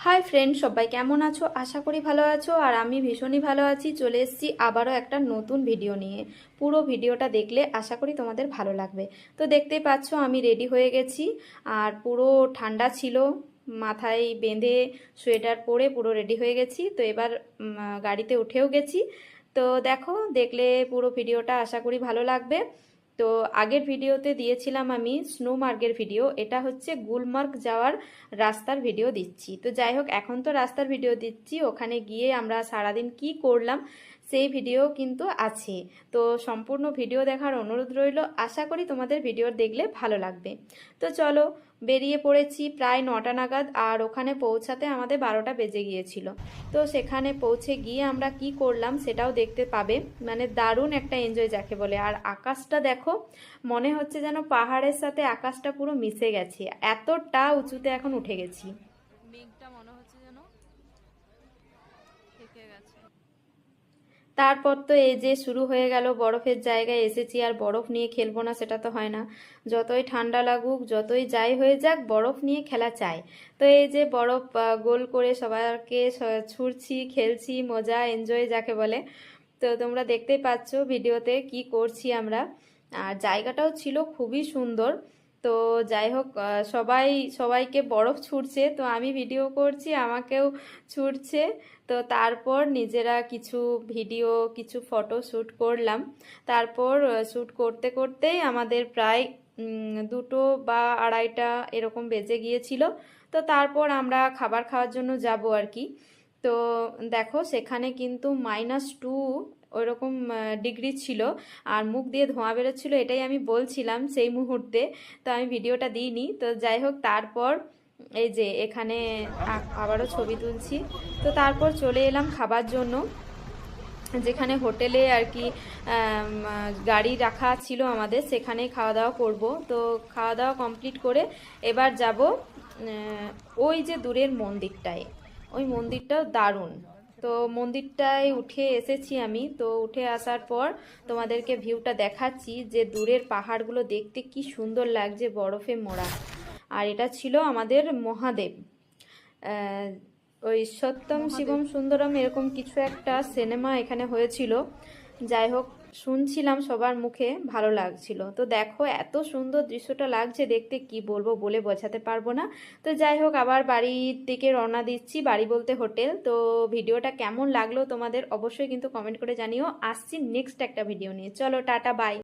Hi friend, সবাই কেমন আছো? আশা করি ভালো আছো। আর আমি ভীষণই ভালো আছি। চলে এসেছি আবারও একটা নতুন ভিডিও নিয়ে। পুরো ভিডিওটা দেখলে আশা করি তোমাদের ভালো লাগবে। তো দেখতেই পাচ্ছ আমি রেডি হয়ে গেছি। আর পুরো ঠান্ডা ছিল, মাথায় বেঁধে সোয়েটার পরে পুরো রেডি হয়ে গেছি। তো এবার গাড়িতে উঠেও গেছি। তো দেখো, দেখলে পুরো ভিডিওটা আশা করি ভালো লাগবে। তো আগের ভিডিওতে দিয়েছিলাম আমি স্নোমার্গের ভিডিও, এটা হচ্ছে গুলমার্গ যাওয়ার রাস্তার ভিডিও দিচ্ছি। তো যাই হোক, এখন তো রাস্তার ভিডিও দিচ্ছি, ওখানে গিয়ে আমরা সারাদিন কি করলাম সেই ভিডিও কিন্তু আছে। তো সম্পূর্ণ ভিডিও দেখার অনুরোধ রইল। আশা করি তোমাদের ভিডিও দেখলে ভালো লাগবে। তো চলো, বেরিয়ে পড়েছি প্রায় 9টা নাগাদ। আর ওখানে পৌঁছাতে আমাদের 12টা বেজে গিয়েছিল। তো সেখানে পৌঁছে গিয়ে আমরা কি করলাম সেটাও দেখতে পাবে। মানে দারুণ একটা এনজয় যাকে বলে। আর আকাশটা দেখো, মনে হচ্ছে যেন পাহাড়ের সাথে আকাশটা পুরো মিশে গেছে, এতটা উঁচুতে এখন উঠে গেছি। মেঘটা মনে হচ্ছে যেন থেকে গেছে। তারপর তো এই যে শুরু হয়ে গেল, বরফের জায়গায় এসেছি। আর বরফ নিয়ে খেলবো না সেটা তো হয় না। যতই ঠান্ডা লাগুক, যতই যাই হয়ে যাক, বরফ নিয়ে খেলা চাই। তো এই যে বরফ গোল করে সবাইকে ছুঁড়ছি, খেলছি, মজা এনজয় যাকে বলে। তো তোমরা দেখতেই পাচ্ছ ভিডিওতে কি করছি আমরা। আর জায়গাটাও ছিল খুবই সুন্দর। তো যাই হোক, সবাইকে বরফ ছুঁড়ছে, তো আমি ভিডিও করছি, আমাকেও ছুঁড়ছে। তো তারপর নিজেরা কিছু ভিডিও, কিছু ফটো শ্যুট করলাম। তারপর শ্যুট করতে করতেই আমাদের প্রায় 2টো বা 2:30 এরকম বেজে গিয়েছিল। তো তারপর আমরা খাবার খাওয়ার জন্য যাব আর কি। তো দেখো, সেখানে কিন্তু -2 ওইরকম ডিগ্রি ছিল। আর মুখ দিয়ে ধোঁয়া বেরোচ্ছিল, এটাই আমি বলছিলাম সেই মুহূর্তে। তো আমি ভিডিওটা দিইনি। তো যাই হোক, তারপর এই যে এখানে আবারও ছবি তুলছি। তো তারপর চলে এলাম খাবার জন্য, যেখানে হোটেলে আর কি গাড়ি রাখা ছিল আমাদের, সেখানেই খাওয়া দাওয়া করব। তো খাওয়া দাওয়া কমপ্লিট করে এবার যাব ওই যে দূরের মন্দিরটায়। ওই মন্দিরটাও দারুণ। তো মন্দিরটায় উঠে এসেছি আমি। তো উঠে আসার পর তোমাদেরকে ভিউটা দেখাচ্ছি, যে দূরের পাহাড়গুলো দেখতে কি সুন্দর লাগছে, বরফে মোড়া। আর এটা ছিল আমাদের মহাদেব। ওই সত্যম মহাদেব। শিবম সুন্দরম এরকম কিছু একটা সিনেমা এখানে হয়েছিল। যাই হোক, শুনছিলাম সবার মুখে, ভালো লাগছিল। তো দেখো, এত সুন্দর দৃশ্যটা লাগছে দেখতে, কি বলবো, বলে বোঝাতে পারবো না। তো যাই হোক, আবার বাড়ির দিকে রওনা দিচ্ছি, বাড়ি বলতে হোটেল। তো ভিডিওটা কেমন লাগলো তোমাদের অবশ্যই কিন্তু কমেন্ট করে জানিও। আসছি নেক্সট একটা ভিডিও নিয়ে। চলো, টাটা, বাই।